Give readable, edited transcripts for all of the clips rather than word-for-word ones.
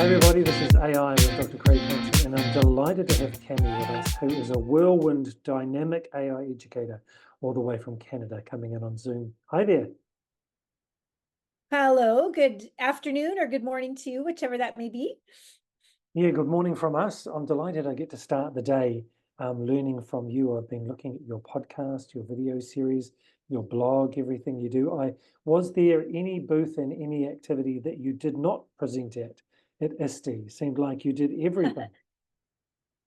everybody, this is AI with Dr. Craig Hansen, and I'm delighted to have Cammie with us, who is a whirlwind dynamic AI educator all the way from Canada, coming in on Zoom. Hi there. Hello, good afternoon or good morning to you, whichever that may be. Yeah, good morning from us. I'm delighted I get to start the day learning from you. I've been looking at your podcast, your video series, your blog, everything you do. Was there any booth and any activity that you did not present at ISTE? Seemed like you did everything.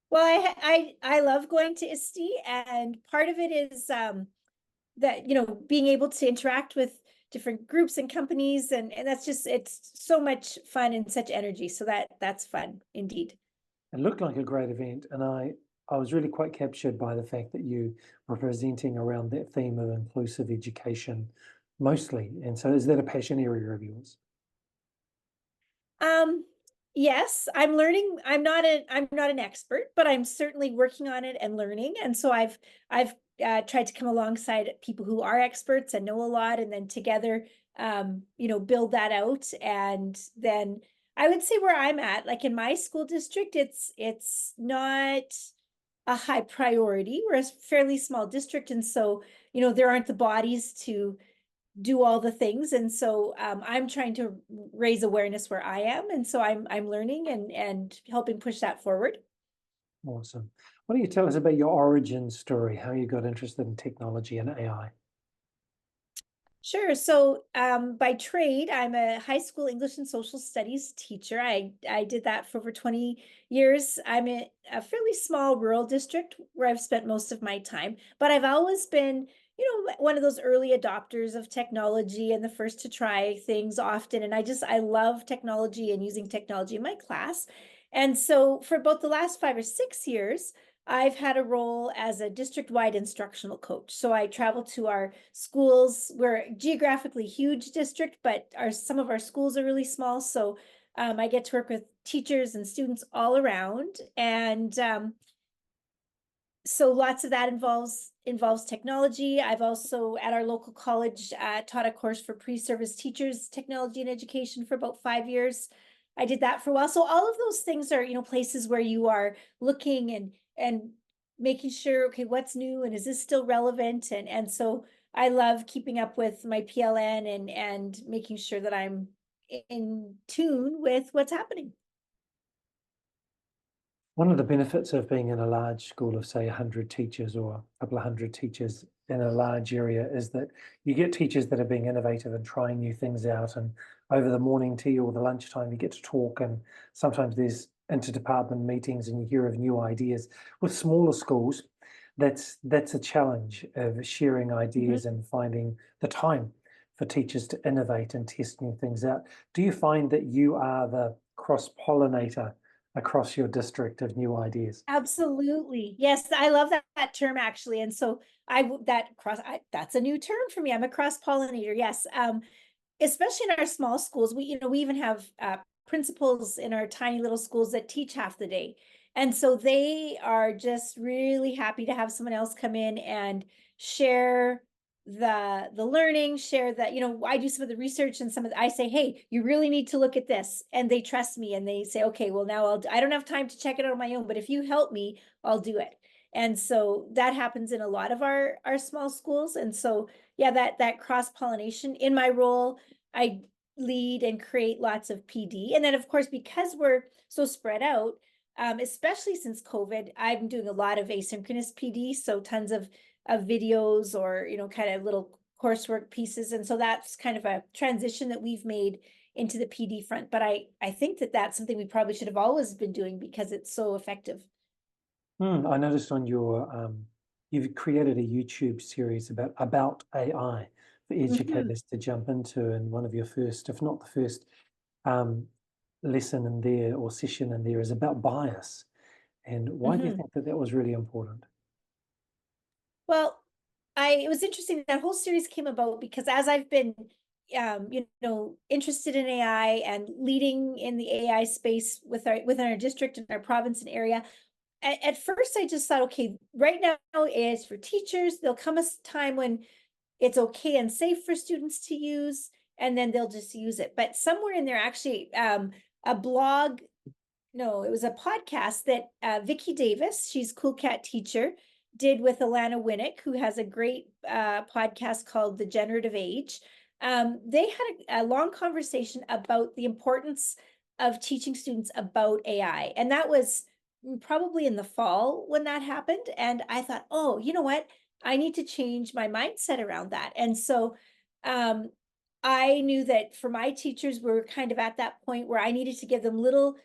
Well, I love going to ISTE, and part of it is that being able to interact with different groups and companies, and that's just it's so much fun and such energy. So that's fun indeed. It looked like a great event, and I was really quite captured by the fact that you were presenting around that theme of inclusive education mostly. And so is that a passion area of yours? Um, yes, I'm learning. I'm not an expert, but I'm certainly working on it and learning. And so I've tried to come alongside people who are experts and know a lot, and then together, build that out. And then I would say where I'm at, like in my school district, it's not a high priority. We're a fairly small district, and so there aren't the bodies to do all the things. And so I'm trying to raise awareness where I am. And so I'm learning and helping push that forward. Awesome. Why don't you tell us about your origin story, how you got interested in technology and AI? Sure. So by trade, I'm a high school English and social studies teacher. I did that for over 20 years. I'm in a fairly small rural district where I've spent most of my time, but I've always been, one of those early adopters of technology and the first to try things often. And I love technology and using technology in my class. And so for about the last 5 or 6 years, I've had a role as a district-wide instructional coach. So I travel to our schools. We're a geographically huge district, but some of our schools are really small. So I get to work with teachers and students all around. And so lots of that involves technology. I've also at our local college taught a course for pre-service teachers, technology and education for about 5 years. I did that for a while. So all of those things are, places where you are looking and making sure, okay, what's new and is this still relevant? And so I love keeping up with my PLN and making sure that I'm in tune with what's happening. One of the benefits of being in a large school of, say, 100 teachers or a couple of hundred teachers in a large area is that you get teachers that are being innovative and trying new things out. And over the morning tea or the lunchtime, you get to talk. And sometimes there's interdepartment meetings and you hear of new ideas. With smaller schools, that's a challenge of sharing ideas and finding the time for teachers to innovate and test new things out. Do you find that you are the cross-pollinator across your district of new ideas? Absolutely. Yes, I love that term actually. And so that's a new term for me. I'm a cross pollinator. Yes. Especially in our small schools, we even have principals in our tiny little schools that teach half the day. And so they are just really happy to have someone else come in and share the learning, share that, I do some of the research and I say, hey, you really need to look at this. And they trust me and they say, okay, well now I don't have time to check it out on my own, but if you help me, I'll do it. And so that happens in a lot of our small schools. And so yeah, that cross-pollination in my role, I lead and create lots of PD. And then of course, because we're so spread out, especially since COVID, I'm doing a lot of asynchronous PD. So tons of videos or, kind of little coursework pieces. And so that's kind of a transition that we've made into the PD front. But I think that that's something we probably should have always been doing because it's so effective. I noticed on your, you've created a YouTube series about AI for educators to jump into, and one of your first, if not the first, um, lesson in there or session in there is about bias. And why do you think that that was really important? Well, it was interesting that whole series came about because as I've been, interested in AI and leading in the AI space within our district and our province and area, at first I just thought, okay, right now AI is for teachers. There'll come a time when it's okay and safe for students to use, and then they'll just use it. But somewhere in there, actually, a blog. No, it was a podcast that Vicki Davis, she's Cool Cat Teacher, did with Alana Winnick, who has a great podcast called The Generative Age. They had a long conversation about the importance of teaching students about AI. And that was probably in the fall when that happened. And I thought, oh, you know what? I need to change my mindset around that. And so I knew that for my teachers, we were kind of at that point where I needed to give them little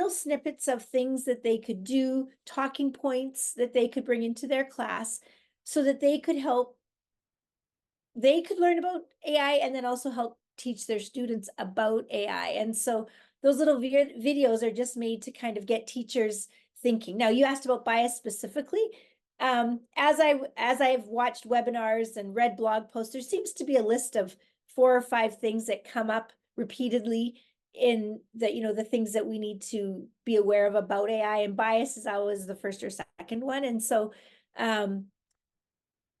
snippets of things that they could do, talking points that they could bring into their class so that they could learn about AI and then also help teach their students about AI. And so those little videos are just made to kind of get teachers thinking. Now, you asked about bias specifically. As I've watched webinars and read blog posts, there seems to be a list of 4 or 5 things that come up repeatedly in the things that we need to be aware of about AI, and bias is always the first or second one. And so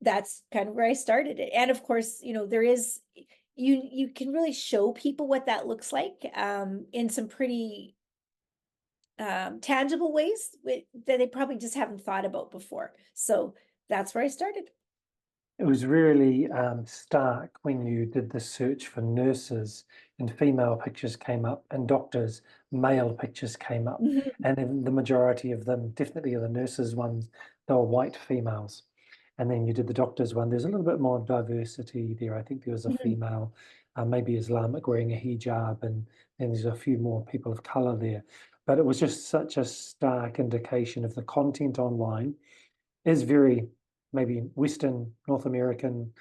that's kind of where I started it. And of course, there is, you can really show people what that looks like in some pretty tangible ways that they probably just haven't thought about before. So that's where I started. It was really stark when you did the search for nurses and female pictures came up and doctors, male pictures came up. Mhm. And in the majority of them, definitely the nurses ones, they were white females. And then you did the doctors one. There's a little bit more diversity there. I think there was a Mhm. female, maybe Islamic, wearing a hijab, and there's a few more people of color there. But it was just such a stark indication of the content online is very maybe Western, North American,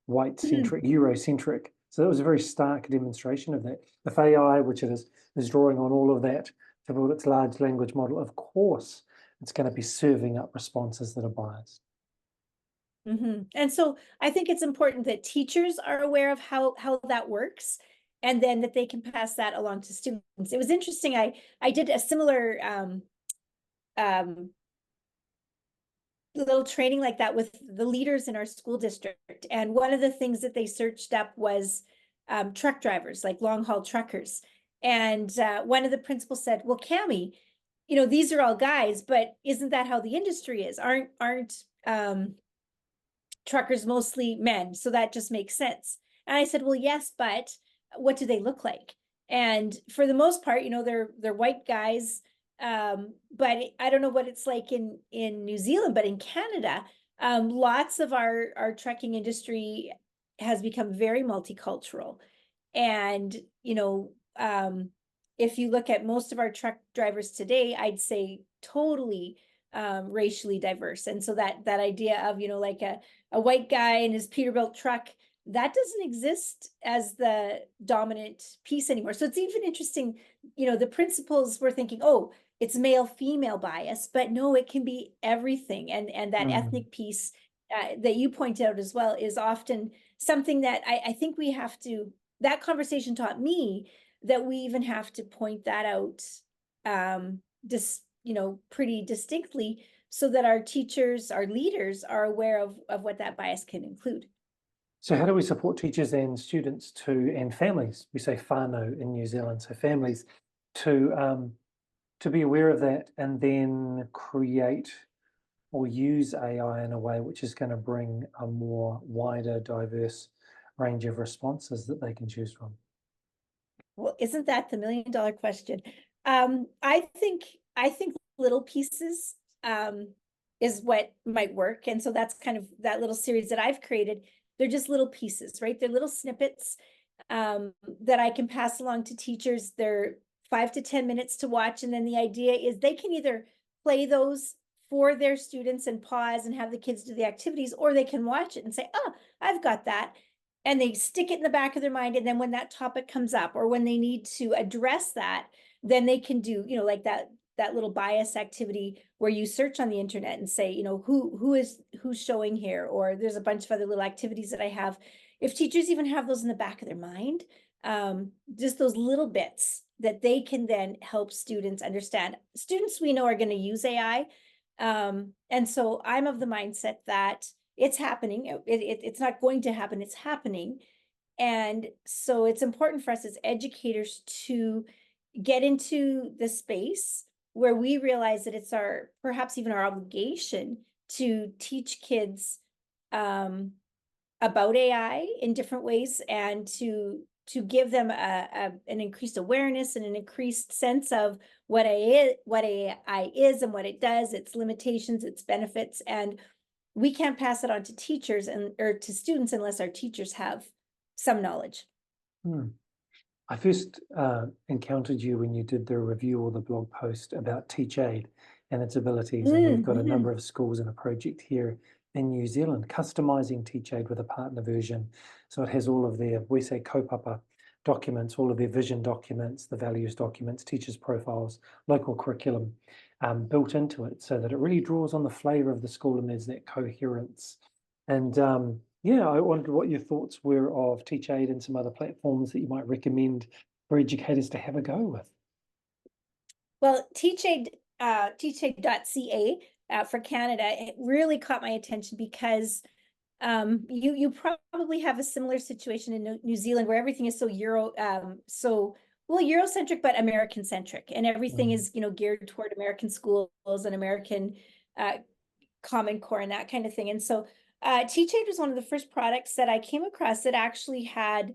white-centric, Eurocentric. So that was a very stark demonstration of that. If AI, which it is drawing on all of that to build its large language model, of course, it's going to be serving up responses that are biased. And so I think it's important that teachers are aware of how that works, and then that they can pass that along to students. It was interesting. I did a similar little training like that with the leaders in our school district. And one of the things that they searched up was truck drivers, like long haul truckers. And one of the principals said, well, Cammie, these are all guys, but isn't that how the industry is? Aren't truckers mostly men? So that just makes sense. And I said, well, yes, but what do they look like? And for the most part, they're white guys. But I don't know what it's like in New Zealand, but in Canada, lots of our trucking industry has become very multicultural. And if you look at most of our truck drivers today, I'd say totally racially diverse. And so that idea of like a white guy in his Peterbilt truck, that doesn't exist as the dominant piece anymore. So it's even interesting, the principals were thinking, oh, it's male female bias, but no, it can be everything. And that ethnic piece that you point out as well is often something that I think we have to, that conversation taught me that we even have to point that out pretty distinctly, so that our teachers, our leaders are aware of what that bias can include. So how do we support teachers and students and families? We say whānau in New Zealand, so families to be aware of that and then create or use AI in a way which is going to bring a more wider, diverse range of responses that they can choose from. Well, isn't that the $1 million question? I think little pieces is what might work. And so that's kind of that little series that I've created. They're just little pieces, right? They're little snippets that I can pass along to teachers. They're 5 to 10 minutes to watch. And then the idea is they can either play those for their students and pause and have the kids do the activities, or they can watch it and say, oh, I've got that. And they stick it in the back of their mind. And then when that topic comes up, or when they need to address that, then they can do, like that little bias activity where you search on the internet and say, who's showing here, or there's a bunch of other little activities that I have. If teachers even have those in the back of their mind, just those little bits that they can then help students understand. Students we know are going to use AI. And so I'm of the mindset that it's happening. It's not going to happen, it's happening. And so it's important for us as educators to get into the space where we realize that it's our, perhaps even our obligation to teach kids about AI in different ways, and to give them an increased awareness and an increased sense of what AI is and what it does, its limitations, its benefits. And we can't pass it on to teachers or to students unless our teachers have some knowledge. I first encountered you when you did the review or the blog post about TeachAid and its abilities. And we've got a number of schools in a project here in New Zealand, customizing TeachAid with a partner version. So it has all of their, we say kaupapa documents, all of their vision documents, the values documents, teachers' profiles, local curriculum built into it, so that it really draws on the flavour of the school and there's that coherence. And yeah, I wondered what your thoughts were of TeachAid and some other platforms that you might recommend for educators to have a go with. Well, TeachAid, TeachAid.ca for Canada, it really caught my attention because you probably have a similar situation in New Zealand, where everything is so Eurocentric, but American centric, and everything is, geared toward American schools and American Common Core and that kind of thing. And so TeachAid was one of the first products that I came across that actually had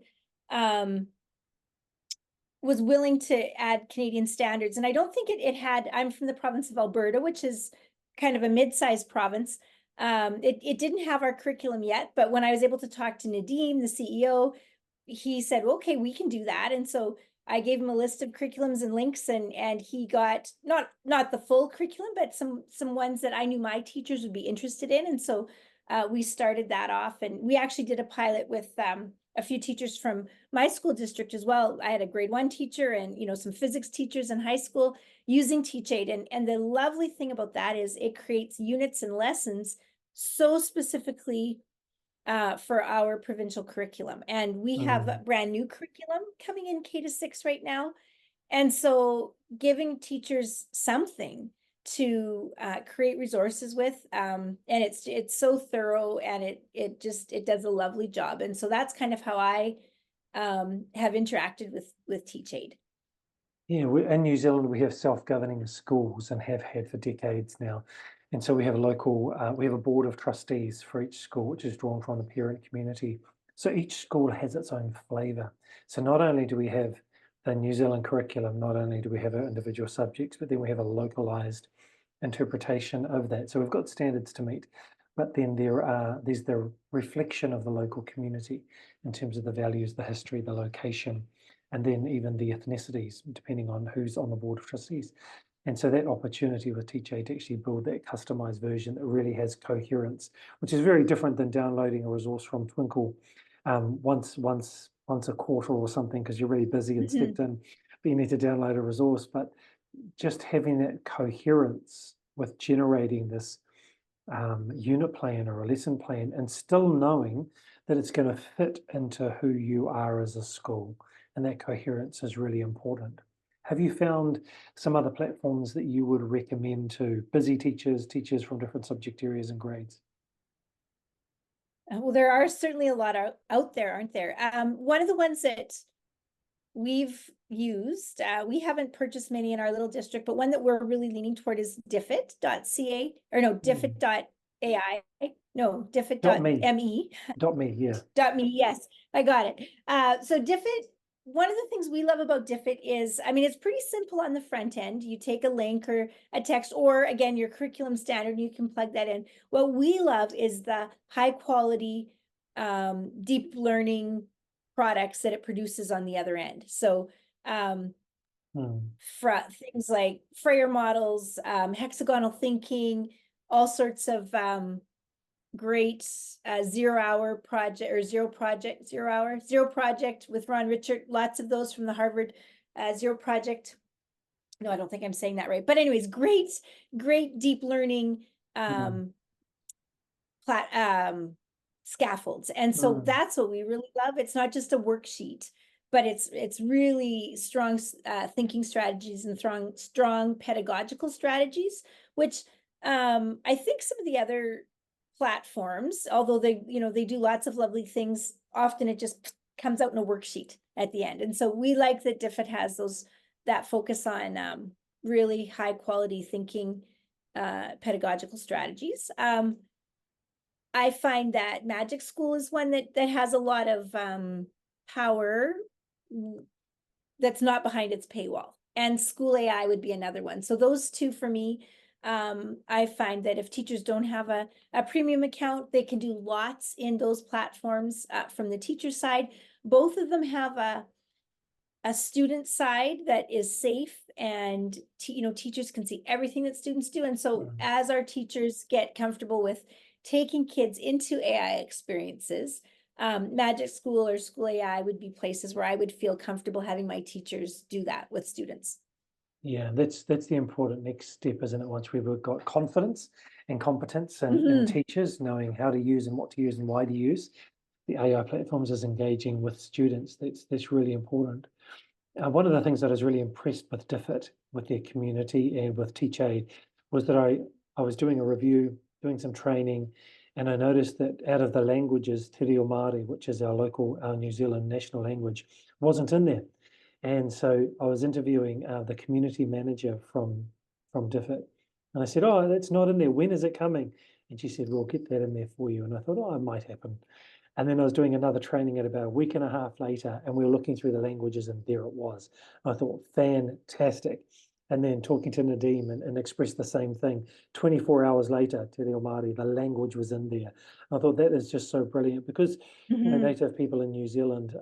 was willing to add Canadian standards. And I don't think it had, I'm from the province of Alberta, which is kind of a mid-sized province. It didn't have our curriculum yet, but when I was able to talk to Nadeem, the CEO, he said, well, okay, we can do that. And so I gave him a list of curriculums and links, and he got not the full curriculum, but some ones that I knew my teachers would be interested in. And so we started that off, and we actually did a pilot with a few teachers from my school district as well. I had a grade 1 teacher and some physics teachers in high school using TeachAid. And the lovely thing about that is it creates units and lessons so specifically for our provincial curriculum. And we have a brand new curriculum coming in K-6 right now. And so giving teachers something to create resources with, and it's so thorough, and it does a lovely job. And so that's kind of how I have interacted with TeachAid. Yeah, in New Zealand, we have self-governing schools and have had for decades now. And so we have we have a board of trustees for each school, which is drawn from the parent community. So each school has its own flavour. So not only do we have the New Zealand curriculum, not only do we have our individual subjects, but then we have a localised interpretation of that. So we've got standards to meet, but then there's the reflection of the local community in terms of the values, the history, the location, and then even the ethnicities, depending on who's on the board of trustees. And so that opportunity with TeachAid to actually build that customized version that really has coherence, which is very different than downloading a resource from Twinkle once a quarter or something, because you're really busy and stepped in, but you need to download a resource. But just having that coherence with generating this unit plan or a lesson plan, and still knowing that it's going to fit into who you are as a school, and that coherence is really important. Have you found some other platforms that you would recommend to busy teachers from different subject areas and grades? Well, there are certainly a lot out there, aren't there? One of the ones that we've used, we haven't purchased many in our little district, but one that we're really leaning toward is Diffit.ca, or no, Diffit.ai. No, Diffit.me. .me, yeah. .me, yes, I got it. So Diffit, one of the things we love about Diffit is, I mean, it's pretty simple on the front end. You take a link or a text, or again, your curriculum standard, you can plug that in. What we love is the high quality, deep learning products that it produces on the other end. So things like Freyer models, hexagonal thinking, all sorts of great zero project with Ron Richard, lots of those from the Harvard Zero Project. No, I don't think I'm saying that right. But anyways, great deep learning scaffolds. And so that's what we really love. It's not just a worksheet, but it's really strong thinking strategies and strong pedagogical strategies, which I think some of the other platforms, although they do lots of lovely things, often it just comes out in a worksheet at the end. And so we like that Diffit has that focus on really high quality thinking, pedagogical strategies. I find that Magic School is one that has a lot of power that's not behind its paywall. And School AI would be another one. So those two for me, I find that if teachers don't have a premium account, they can do lots in those platforms from the teacher side. Both of them have a student side that is safe, and teachers can see everything that students do. And so as our teachers get comfortable with taking kids into AI experiences, Magic School or School AI would be places where I would feel comfortable having my teachers do that with students. Yeah, that's the important next step, isn't it? Once we've got confidence and competence and teachers knowing how to use and what to use and why to use the AI platforms is engaging with students. That's really important. One of the things that I was really impressed with Diffit, with their community and with TeachAid, was that I was doing a review, doing some training, and I noticed that out of the languages, Te Reo Māori, which is our local, our New Zealand national language, wasn't in there. And so I was interviewing the community manager from Diffit, and I said, "Oh, that's not in there. When is it coming?" And she said, "We'll get that in there for you." And I thought, "Oh, it might happen." And then I was doing another training at about a week and a half later, and we were looking through the languages, and there it was. I thought, fantastic. And then talking to Nadeem and expressed the same thing. 24 hours later, Te Reo Māori, the language was in there. I thought that is just so brilliant because native people in New Zealand,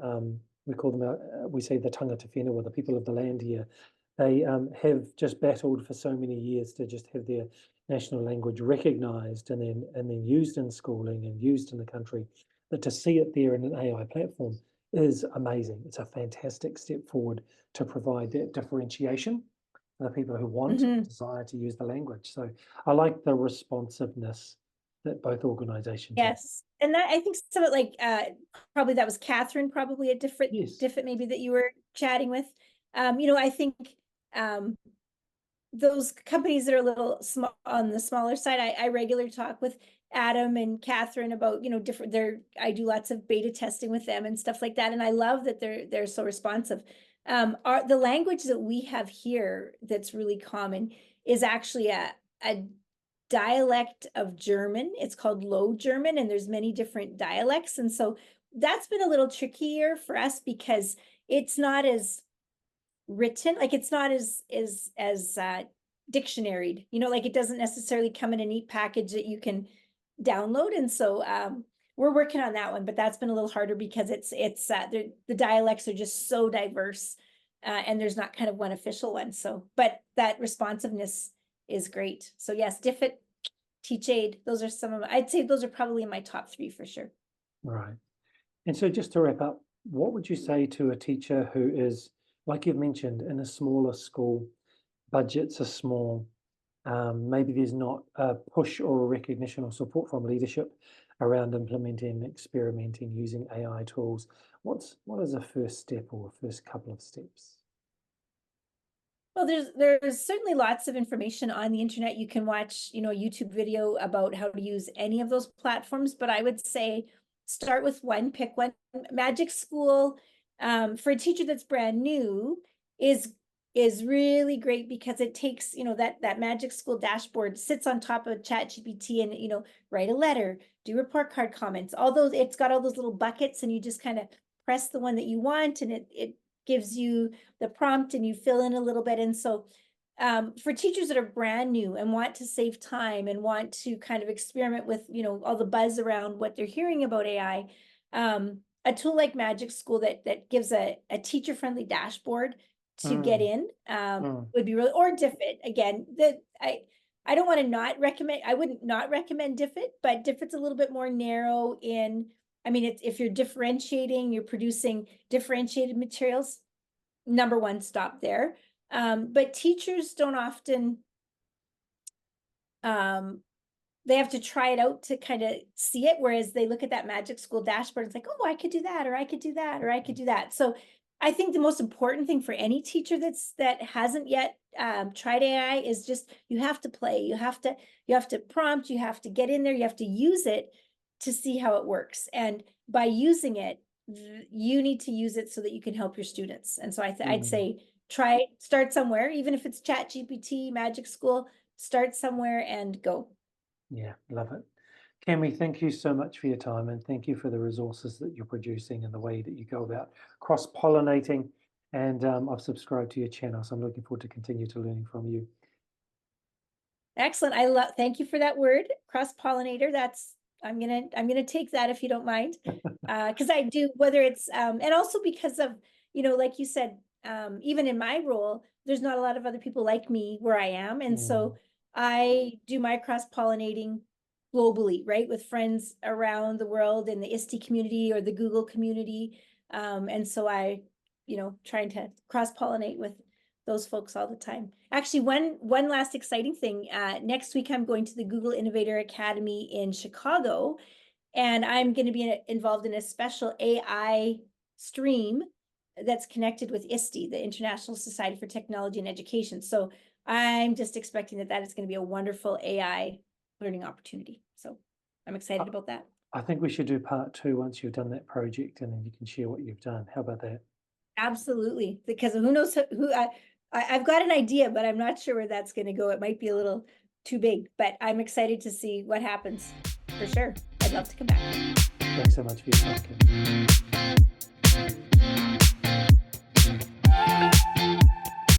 we call them, we say the tangata whenua, the people of the land here, they have just battled for so many years to just have their national language recognised and then used in schooling and used in the country. But to see it there in an AI platform is amazing. It's a fantastic step forward to provide that differentiation for the people who want and desire to use the language. So I like the responsiveness that both organizations have. Yes. And that, I think some of like, probably that was Catherine, probably a different, Yes. maybe that you were chatting with. I think, those companies that are a little small on the smaller side, I regularly talk with Adam and Catherine about, different, I do lots of beta testing with them and stuff like that. And I love that they're so responsive. The language that we have here that's really common is actually a dialect of German. It's called Low German, and there's many different dialects. And so that's been a little trickier for us because it's not as written, like it's not as dictionaried, like it doesn't necessarily come in a neat package that you can download. And so we're working on that one, but that's been a little harder because the dialects are just so diverse, and there's not kind of one official one. So, but that responsiveness is great. So yes, Diffit, TeachAid, those are I'd say those are probably in my top 3 for sure. Right. And so just to wrap up, what would you say to a teacher who is, like you've mentioned, in a smaller school, budgets are small, maybe there's not a push or a recognition or support from leadership around implementing, experimenting, using AI tools? What is a first step or a first couple of steps? Well, there's certainly lots of information on the internet. You can watch, a YouTube video about how to use any of those platforms, but I would say start with one, pick one. Magic School, for a teacher that's brand new, is really great because it takes, that Magic School dashboard sits on top of ChatGPT and, write a letter, do report card comments, all those, it's got all those little buckets, and you just kind of press the one that you want, and it gives you the prompt and you fill in a little bit. And so for teachers that are brand new and want to save time and want to kind of experiment with, all the buzz around what they're hearing about AI, a tool like Magic School that gives a teacher-friendly dashboard to get in would be really, or Diffit. Again, I don't want to not recommend, I wouldn't not recommend Diffit, but Diffit's a little bit more narrow in, if you're differentiating, you're producing differentiated materials, number one, stop there. But teachers don't often, they have to try it out to kind of see it, whereas they look at that Magic School dashboard, it's like, oh, I could do that, or I could do that, or I could do that. So I think the most important thing for any teacher that hasn't yet tried AI is just, you have to play, you have to prompt, you have to get in there, you have to use it to see how it works. And by using it, you need to use it so that you can help your students. And so I'd Mm. say start somewhere, even if it's Chat GPT, Magic School, start somewhere and go. Yeah, love it. Cammie, thank you so much for your time, and thank you for the resources that you're producing and the way that you go about cross-pollinating. And I've subscribed to your channel, so I'm looking forward to continue to learning from you. Excellent. Thank you for that word, cross-pollinator. I'm gonna take that if you don't mind. Because I do, whether it's and also because of, like you said, even in my role, there's not a lot of other people like me where I am. And so I do my cross-pollinating globally, right? With friends around the world in the ISTE community or the Google community. And so trying to cross-pollinate with those folks all the time. Actually, one last exciting thing. Next week, I'm going to the Google Innovator Academy in Chicago, and I'm going to be involved in a special AI stream that's connected with ISTE, the International Society for Technology and Education. So I'm just expecting that is going to be a wonderful AI learning opportunity. So I'm excited about that. I think we should do part 2 once you've done that project, and then you can share what you've done. How about that? Absolutely, because who knows who I've got an idea, but I'm not sure where that's going to go. It might be a little too big, but I'm excited to see what happens for sure. I'd love to come back. Thanks so much for your time, Cammie.